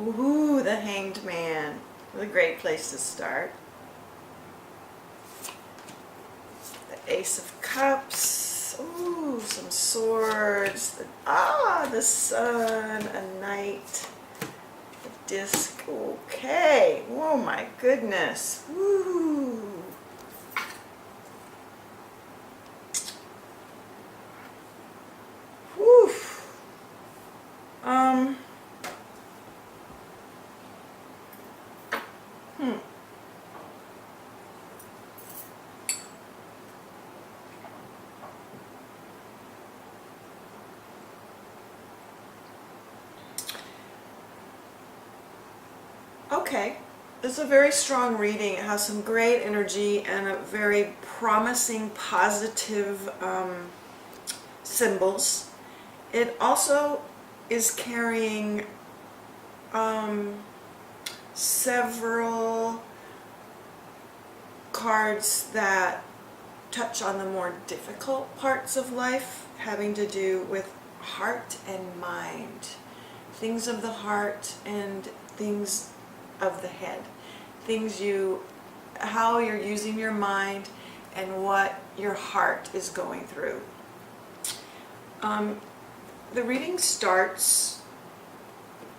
Ooh, the Hanged Man. A great place to start. The Ace of Cups. Ooh, some swords. The sun, a knight, a disc. Okay. Oh my goodness. Woo. Whew. Okay, this is a very strong reading. It has some great energy and a very promising, positive symbols. It also is carrying several cards that touch on the more difficult parts of life, having to do with heart and mind, things of the heart and things of the head, how you're using your mind and what your heart is going through. The reading starts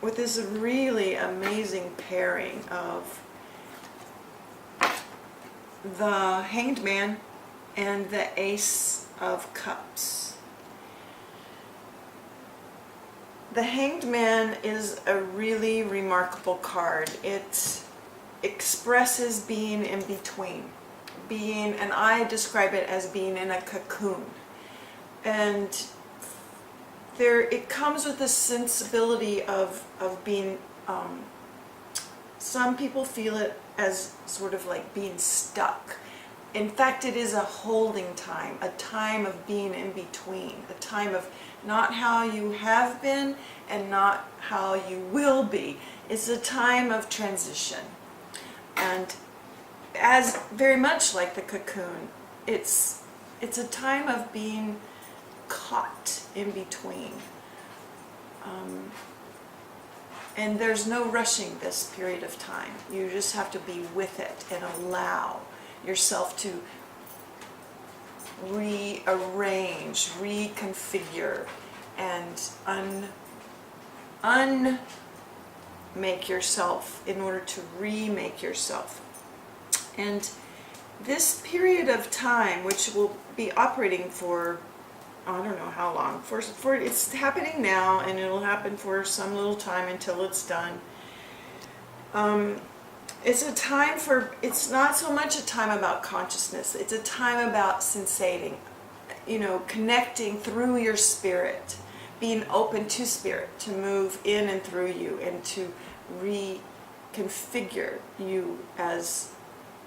with this really amazing pairing of the Hanged Man and the Ace of Cups. The Hanged Man is a really remarkable card. It expresses being in between, and I describe it as being in a cocoon. And it comes with a sensibility of being, some people feel it as sort of like being stuck. In fact, it is a holding time, a time of being in between, a time of not how you have been and not how you will be. It's a time of transition. And as very much like the cocoon, it's a time of being caught in between. And there's no rushing this period of time. You just have to be with it and allow yourself to rearrange, reconfigure, and unmake yourself in order to remake yourself. And this period of time, which will be operating for I don't know how long, for it's happening now, and it'll happen for some little time until it's done. It's a time it's not so much a time about consciousness, it's a time about sensating, connecting through your spirit, being open to spirit, to move in and through you, and to reconfigure you as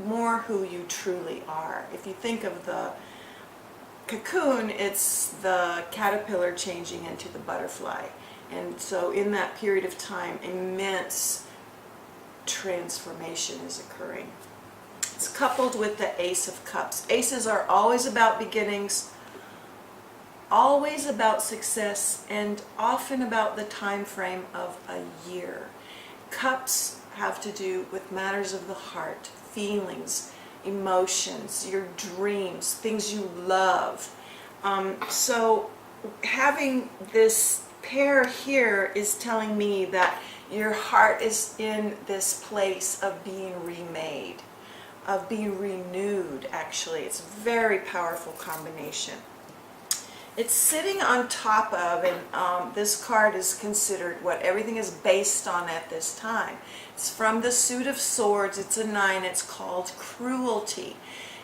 more who you truly are. If you think of the cocoon, it's the caterpillar changing into the butterfly. And so in that period of time, immense transformation is occurring. It's coupled with the Ace of Cups. Aces are always about beginnings, always about success, and often about the time frame of a year. Cups have to do with matters of the heart, feelings, emotions, your dreams, things you love. So having this pair here is telling me that your heart is in this place of being remade, of being renewed, actually. It's a very powerful combination. It's sitting on top of, and this card is considered what everything is based on at this time. It's from the Suit of Swords. It's a 9. It's called cruelty.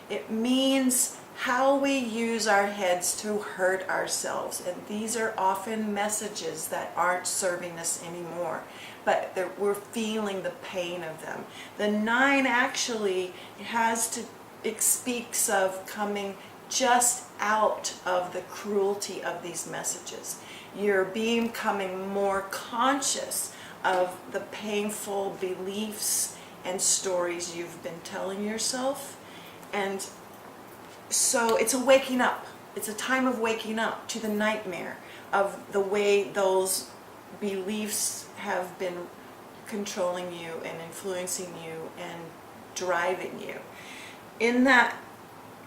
It means how we use our heads to hurt ourselves. And these are often messages that aren't serving us anymore, but we're feeling the pain of them. The 9 actually it speaks of coming just out of the cruelty of these messages. You're becoming more conscious of the painful beliefs and stories you've been telling yourself. And so it's a waking up. It's a time of waking up to the nightmare of the way those beliefs have been controlling you and influencing you and driving you. In that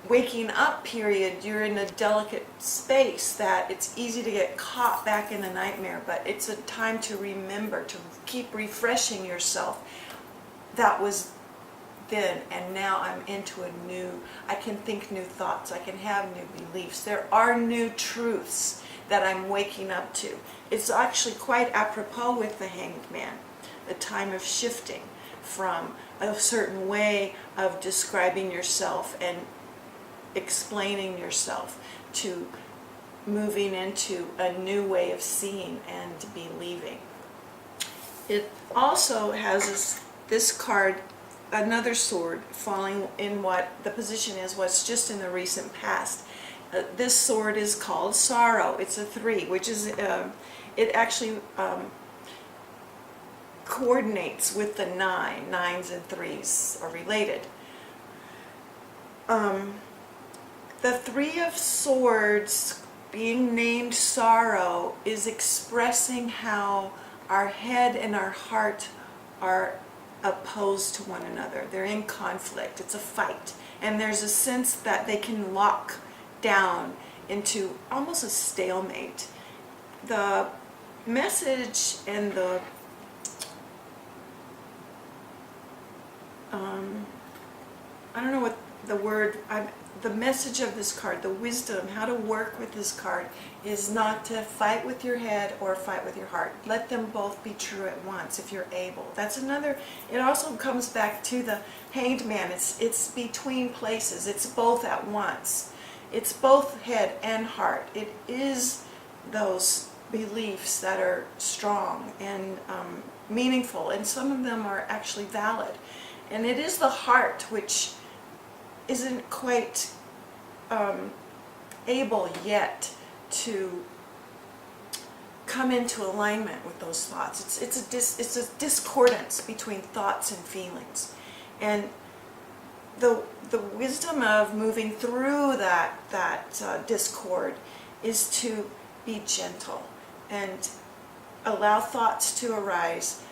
waking up period, you're in a delicate space that it's easy to get caught back in the nightmare, but it's a time to remember, to keep refreshing yourself. That was then, and now I'm into a new, I can think new thoughts, I can have new beliefs. There are new truths that I'm waking up to. It's actually quite apropos with the Hanged Man, the time of shifting from a certain way of describing yourself and explaining yourself to moving into a new way of seeing and believing. It also has this card, another sword falling in what the position is, what's just in the recent past. This sword is called Sorrow. It's a 3, which is, it actually coordinates with the 9. 9s and 3s are related. The 3 of Swords, being named Sorrow, is expressing how our head and our heart are opposed to one another. They're in conflict. It's a fight. And there's a sense that they can lock down into almost a stalemate. The message and the I don't know what the word, the message of this card, the wisdom, how to work with this card, is not to fight with your head or fight with your heart. Let them both be true at once if you're able. That's another, it also comes back to the Hanged Man. It's between places. It's both at once. It's both head and heart. It is those beliefs that are strong and meaningful, and some of them are actually valid. And it is the heart which isn't quite able yet to come into alignment with those thoughts. It's a discordance between thoughts and feelings, and the wisdom of moving through that discord is to be gentle and allow thoughts to arise,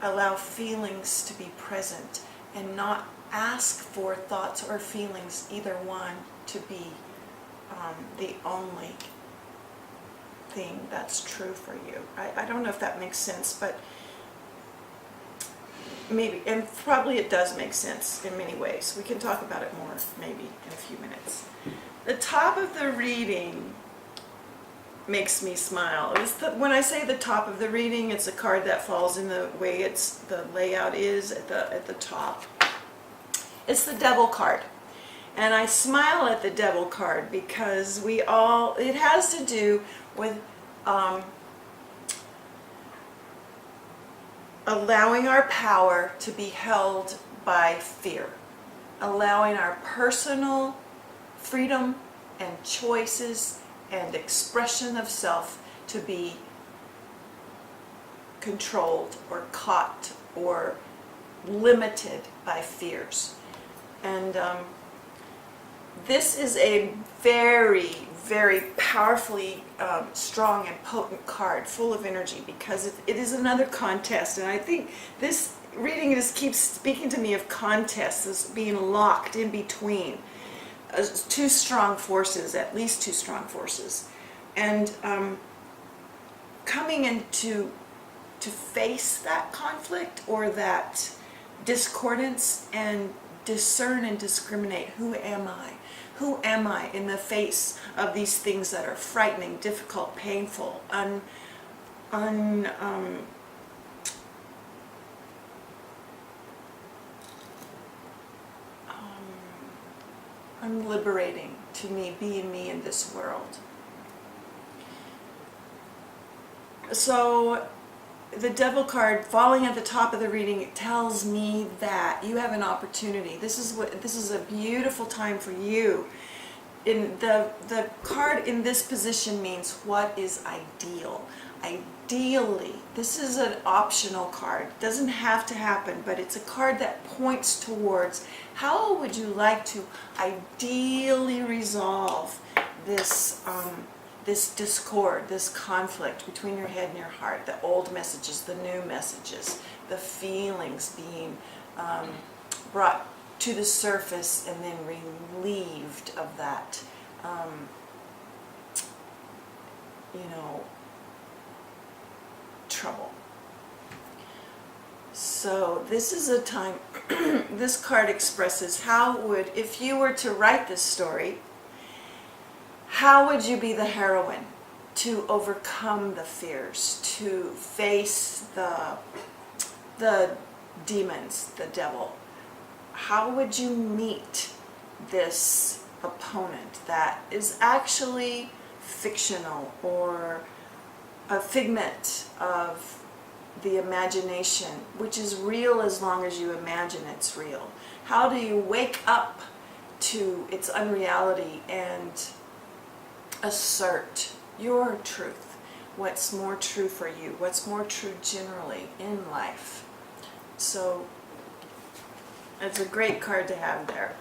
allow feelings to be present, and not ask for thoughts or feelings, either one, to be the only thing that's true for you. I don't know if that makes sense, but maybe, and probably it does make sense in many ways. We can talk about it more maybe in a few minutes. The top of the reading makes me smile. When I say the top of the reading, it's a card that falls in the way the layout is at the top. It's the Devil card. And I smile at the Devil card because it has to do with allowing our power to be held by fear, allowing our personal freedom and choices and expression of self to be controlled or caught or limited by fears. And this is a very, very powerfully strong and potent card, full of energy, because it is another contest. And I think this reading just keeps speaking to me of contests as being locked in between two strong forces, at least two strong forces. And coming into to face that conflict or that discordance and discern and discriminate. Who am I? Who am I in the face of these things that are frightening, difficult, painful, unliberating to me, being me in this world? So the Devil card falling at the top of the reading, it tells me that you have an opportunity. This is a beautiful time for you. In the card in this position means what is ideal. Ideally, this is an optional card. It doesn't have to happen, but it's a card that points towards how would you like to ideally resolve this this discord, this conflict between your head and your heart, the old messages, the new messages, the feelings being brought to the surface and then relieved of that, trouble. So this is a time, this card expresses if you were to write this story, how would you be the heroine to overcome the fears, to face the demons, the devil? How would you meet this opponent that is actually fictional or a figment of the imagination, which is real as long as you imagine it's real? How do you wake up to its unreality and assert your truth? What's more true for you? What's more true generally in life? So it's a great card to have there.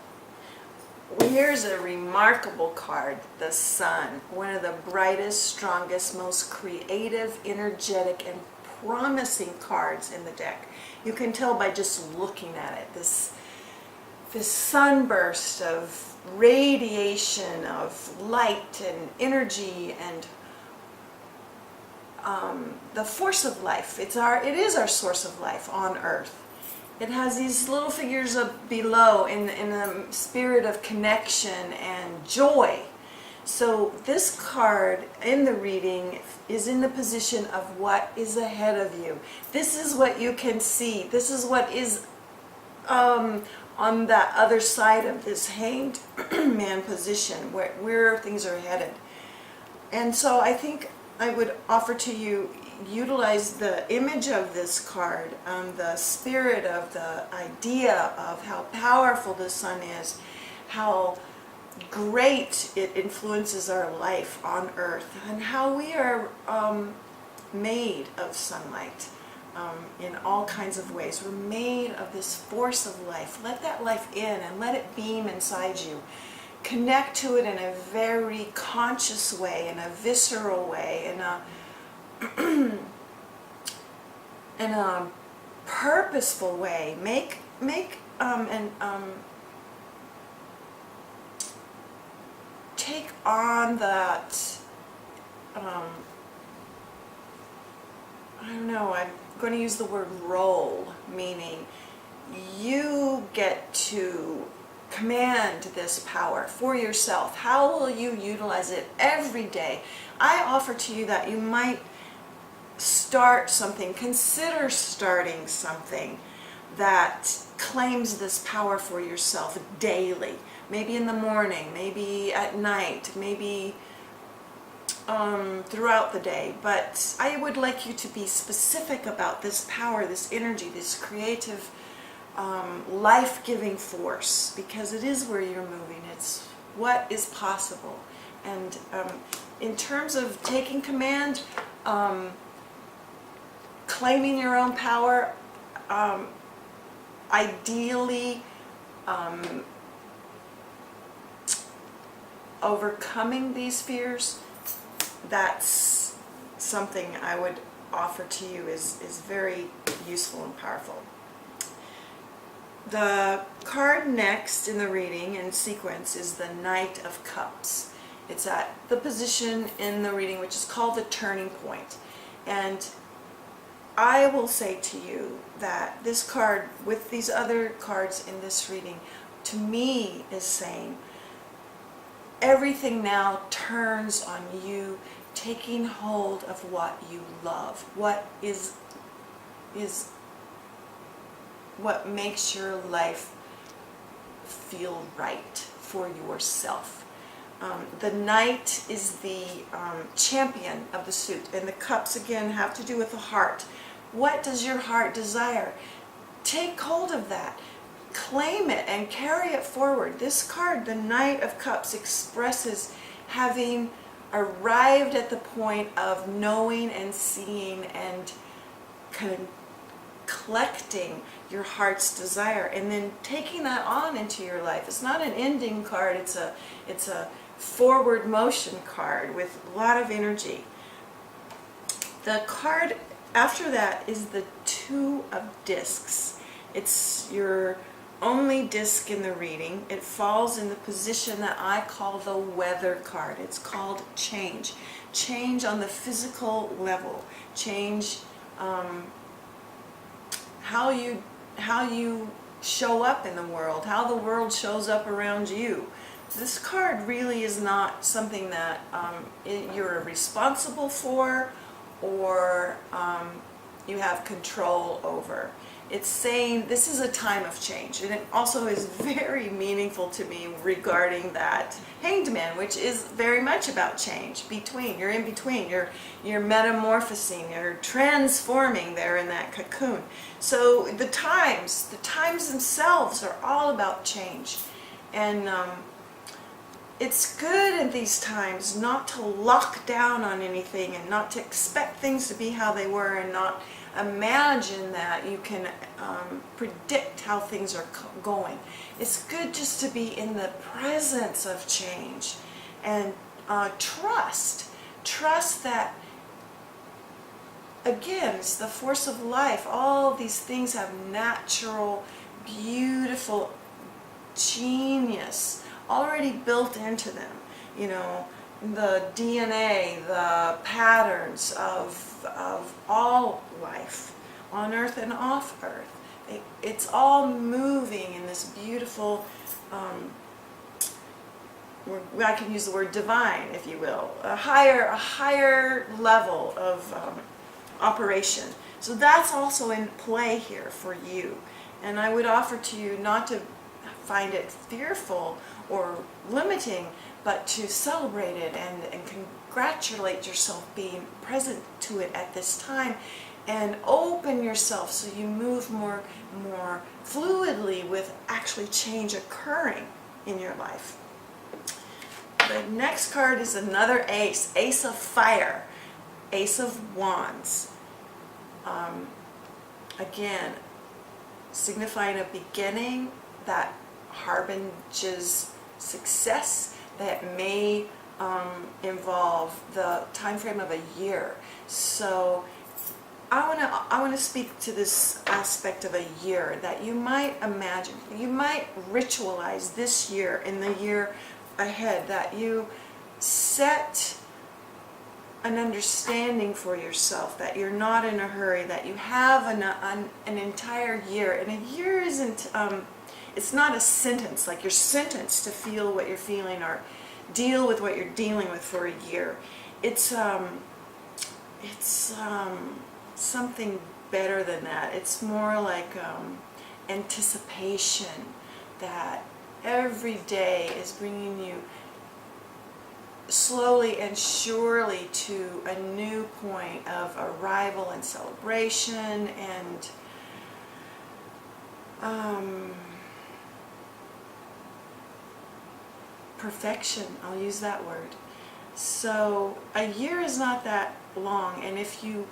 Here's a remarkable card, the Sun, one of the brightest, strongest, most creative, energetic, and promising cards in the deck. You can tell by just looking at it. This sunburst of radiation, of light and energy, and the force of life. It is our source of life on Earth. It has these little figures up below in the spirit of connection and joy. So this card in the reading is in the position of what is ahead of you. This is what you can see. This is what is on that other side of this hanged man position, where things are headed. And so I think I would offer to you, utilize the image of this card, the spirit of the idea of how powerful the sun is, how great it influences our life on Earth, and how we are made of sunlight in all kinds of ways. We're made of this force of life. Let that life in and let it beam inside you. Connect to it in a very conscious way, in a visceral way, in a purposeful way. Take on that, I don't know, I'm going to use the word role, meaning you get to command this power for yourself. How will you utilize it every day? I offer to you that you might start something, consider starting something that claims this power for yourself daily. Maybe in the morning, maybe at night, maybe throughout the day. But I would like you to be specific about this power, this energy, this creative, life-giving force, because it is where you're moving. It's what is possible. And in terms of taking command, claiming your own power, ideally overcoming these fears, that's something I would offer to you is very useful and powerful. The card next in the reading in sequence is the Knight of Cups. It's at the position in the reading which is called the turning point. And I will say to you that this card, with these other cards in this reading, to me is saying everything now turns on you taking hold of what you love, what is what makes your life feel right for yourself. The Knight is the champion of the suit, and the cups again have to do with the heart. What does your heart desire? Take hold of that. Claim it and carry it forward. This card, the Knight of Cups, expresses having arrived at the point of knowing and seeing and kind of collecting your heart's desire and then taking that on into your life. It's not an ending card, it's a forward motion card with a lot of energy. The card after that is the Two of Discs. It's your only disc in the reading. It falls in the position that I call the weather card. It's called change. Change on the physical level. Change how you show up in the world, how the world shows up around you. This card really is not something that you're responsible for or you have control over. It's saying this is a time of change, and it also is very meaningful to me regarding that Hanged Man, which is very much about change. You're in between, you're metamorphosing, you're transforming there in that cocoon. So the times themselves are all about change, and it's good in these times not to lock down on anything and not to expect things to be how they were and not imagine that you can predict how things are going. It's good just to be in the presence of change and trust that, again, it's the force of life. All these things have natural, beautiful genius already built into them. You know, the DNA, the patterns of all life on Earth and off Earth. It's all moving in this beautiful, I can use the word divine, if you will, a higher level of operation. So that's also in play here for you. And I would offer to you not to find it fearful or limiting, but to celebrate it and congratulate yourself being present to it at this time, and open yourself so you move more fluidly with actually change occurring in your life. The next card is another ace, Ace of Fire, Ace of Wands. Again, signifying a beginning that harbinges success that may involve the time frame of a year. So I want to speak to this aspect of a year that you might imagine. You might ritualize this year in the year ahead, that you set an understanding for yourself, that you're not in a hurry, that you have an entire year. And a year isn't, it's not a sentence, like you're sentenced to feel what you're feeling or deal with what you're dealing with for a year. It's something better than that. It's more like anticipation, that every day is bringing you slowly and surely to a new point of arrival and celebration and perfection. I'll use that word. So a year is not that long, and if you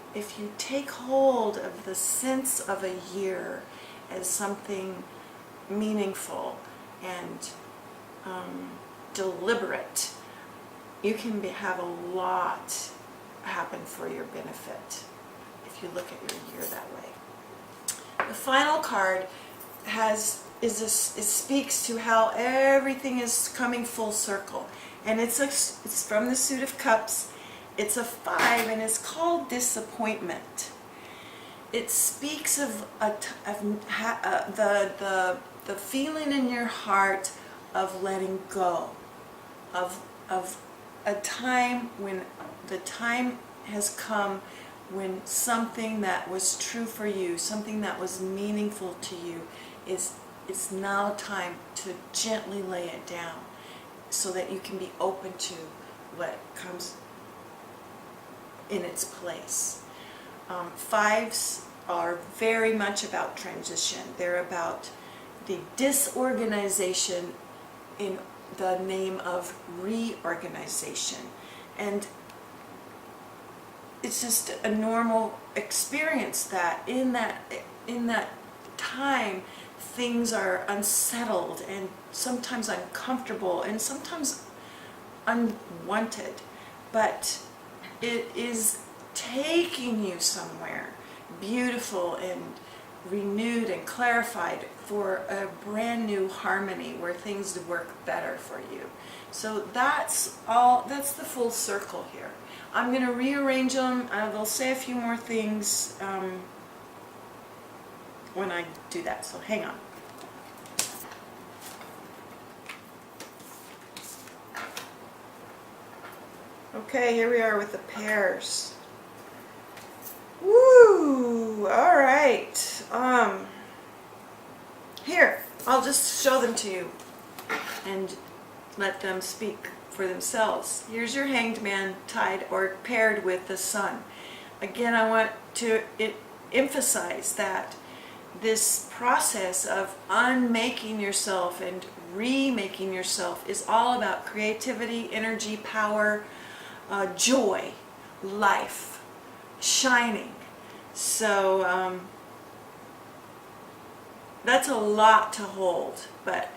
take hold of the sense of a year as something meaningful and deliberate, you can have a lot happen for your benefit if you look at your year that way. The final card it speaks to how everything is coming full circle, and it's from the Suit of Cups. It's a 5, and it's called Disappointment. It speaks of the feeling in your heart of letting go, of a time when the time has come when something that was true for you, something that was meaningful to you, it's now time to gently lay it down so that you can be open to what comes in its place. 5s are very much about transition. They're about the disorganization in the name of reorganization. And it's just a normal experience that in that time things are unsettled and sometimes uncomfortable and sometimes unwanted, but it is taking you somewhere beautiful and renewed and clarified for a brand new harmony where things work better for you. So that's the full circle here. I'm going to rearrange them. They'll say a few more things when I do that, so hang on. Okay, here we are with the pairs. Woo! All right. Here, I'll just show them to you and let them speak for themselves. Here's your Hanged Man tied or paired with the Sun. Again, I want to emphasize that this process of unmaking yourself and remaking yourself is all about creativity, energy, power, joy, life, shining. So that's a lot to hold, but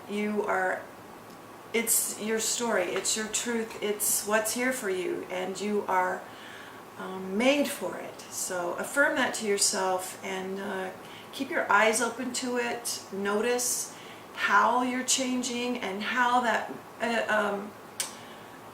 it's your story, it's your truth, it's what's here for you, and you are made for it. So affirm that to yourself and keep your eyes open to it. Notice how you're changing and how that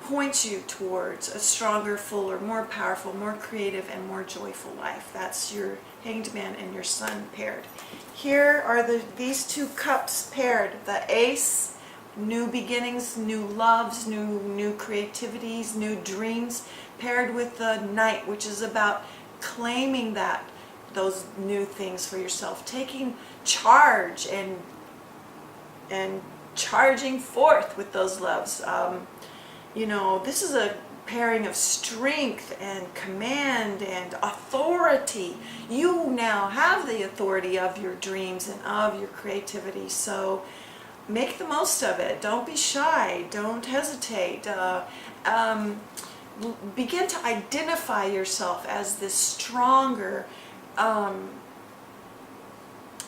points you towards a stronger, fuller, more powerful, more creative, and more joyful life. That's your Hanged Man and your Sun paired. Here are these two cups paired. The Ace, new beginnings, new loves, new creativities, new dreams, paired with the Knight, which is about claiming those new things for yourself, taking charge and charging forth with those loves. This is a pairing of strength and command and authority. You now have the authority of your dreams and of your creativity, so make the most of it. Don't be shy. Don't hesitate. Begin to identify yourself as this stronger,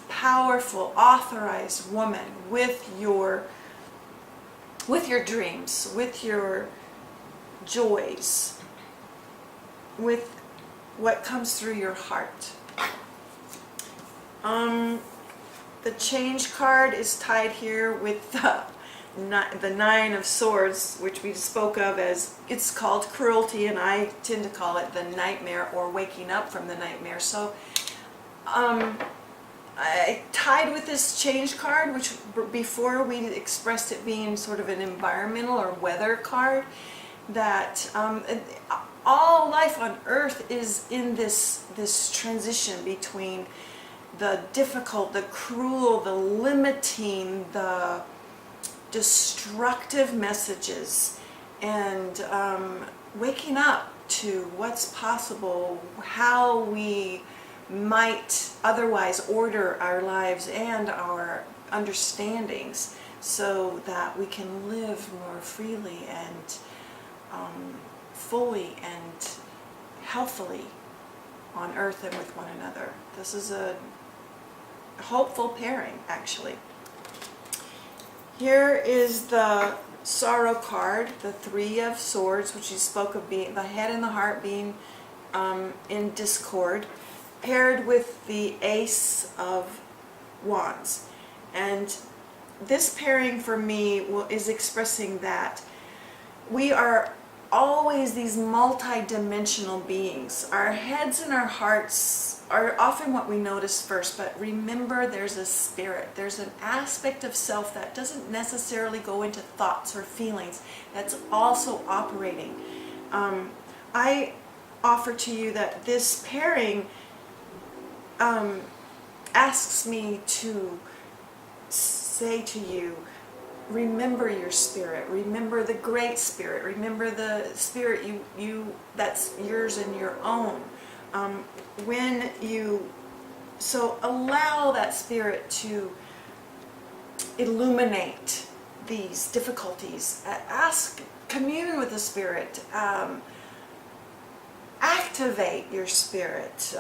powerful, authorized woman with your dreams, with your joys, with what comes through your heart. The Change card is tied here with the Nine of Swords, which we spoke of as, it's called cruelty, and I tend to call it the nightmare or waking up from the nightmare. So I tied with this Change card, which before we expressed it being sort of an environmental or weather card, that all life on Earth is in this transition between the difficult, the cruel, the limiting, the destructive messages, and waking up to what's possible, how we might otherwise order our lives and our understandings so that we can live more freely and fully and healthily on Earth and with one another. This is a hopeful pairing, actually. Here is the Sorrow card, the Three of Swords, which you spoke of being the head and the heart being in discord, paired with the Ace of Wands. And this pairing for me is expressing that we are always these multi-dimensional beings. Our heads and our hearts are often what we notice first, but remember, there's a spirit. There's an aspect of self that doesn't necessarily go into thoughts or feelings, that's also operating. I offer to you that this pairing asks me to say to you, remember your spirit, remember the great spirit, remember the spirit you that's yours and your own. So allow that spirit to illuminate these difficulties. Commune with the spirit. Activate your spirit.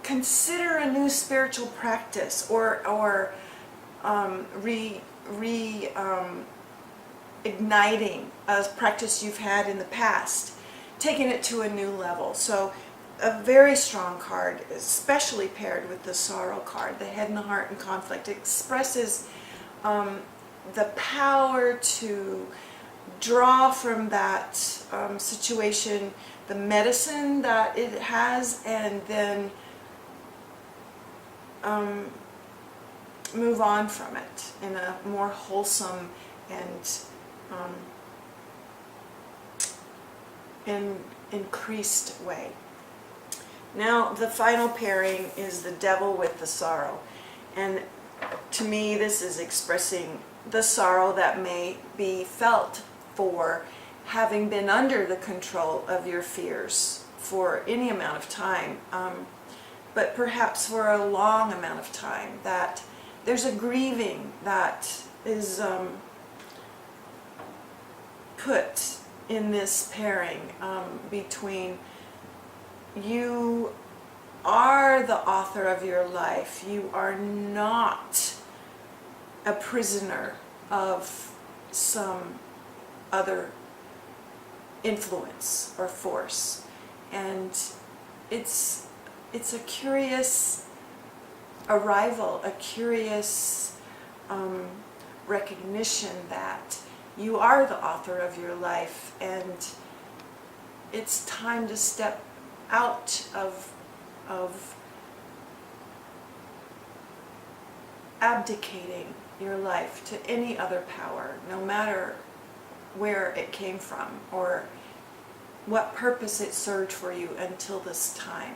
Consider a new spiritual practice, or igniting a practice you've had in the past, taking it to a new level. So a very strong card, especially paired with the Sorrow card, the Head and the Heart and Conflict, expresses the power to draw from that situation the medicine that it has, and then move on from it in a more wholesome and increased way. Now the final pairing is the Devil with the Sorrow, and to me this is expressing the sorrow that may be felt for having been under the control of your fears for any amount of time, but perhaps for a long amount of time, that there's a grieving that is put in this pairing between you are the author of your life. You are not a prisoner of some other influence or force. And it's a curious arrival, a curious recognition that you are the author of your life, and it's time to step out of abdicating your life to any other power, no matter where it came from or what purpose it served for you until this time.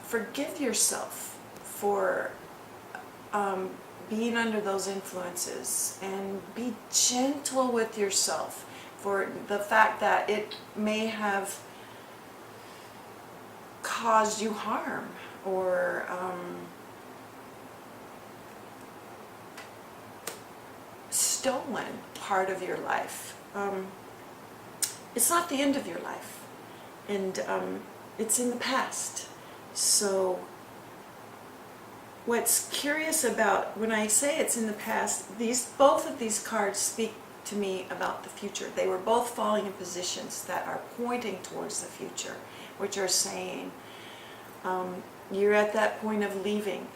Forgive yourself for being under those influences, and be gentle with yourself for the fact that it may have caused you harm or stolen part of your life. It's not the end of your life, and it's in the past. So what's curious about when I say it's in the past, both of these cards speak to me about the future. They were both falling in positions that are pointing towards the future, which are saying you're at that point of leaving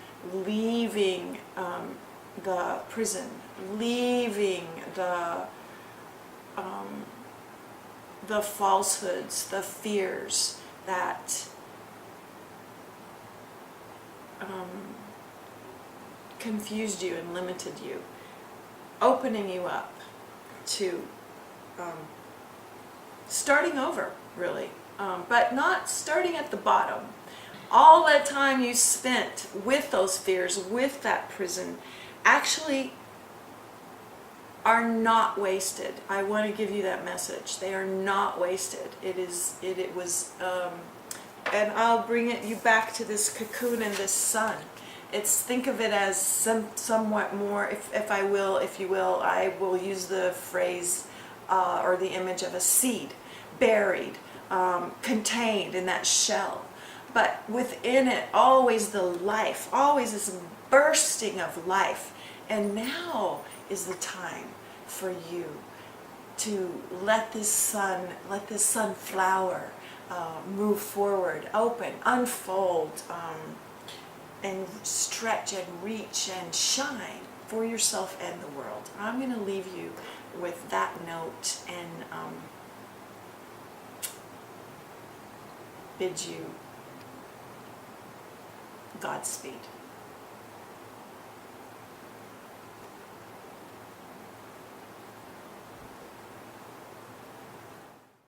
the prison, leaving the falsehoods, the fears that confused you and limited you, opening you up to starting over, really, but not starting at the bottom. All that time you spent with those fears, with that prison, actually are not wasted. I want to give you that message. They are not wasted. It was, and I'll bring you back to this cocoon and this sun. Think of it as somewhat more, if you will, I will use the phrase or the image of a seed, buried, contained in that shell. But within it, always the life, always this bursting of life. And now is the time for you to let this sun flower, move forward, open, unfold, and stretch and reach and shine for yourself and the world. I'm going to leave you with that note and bid you Godspeed.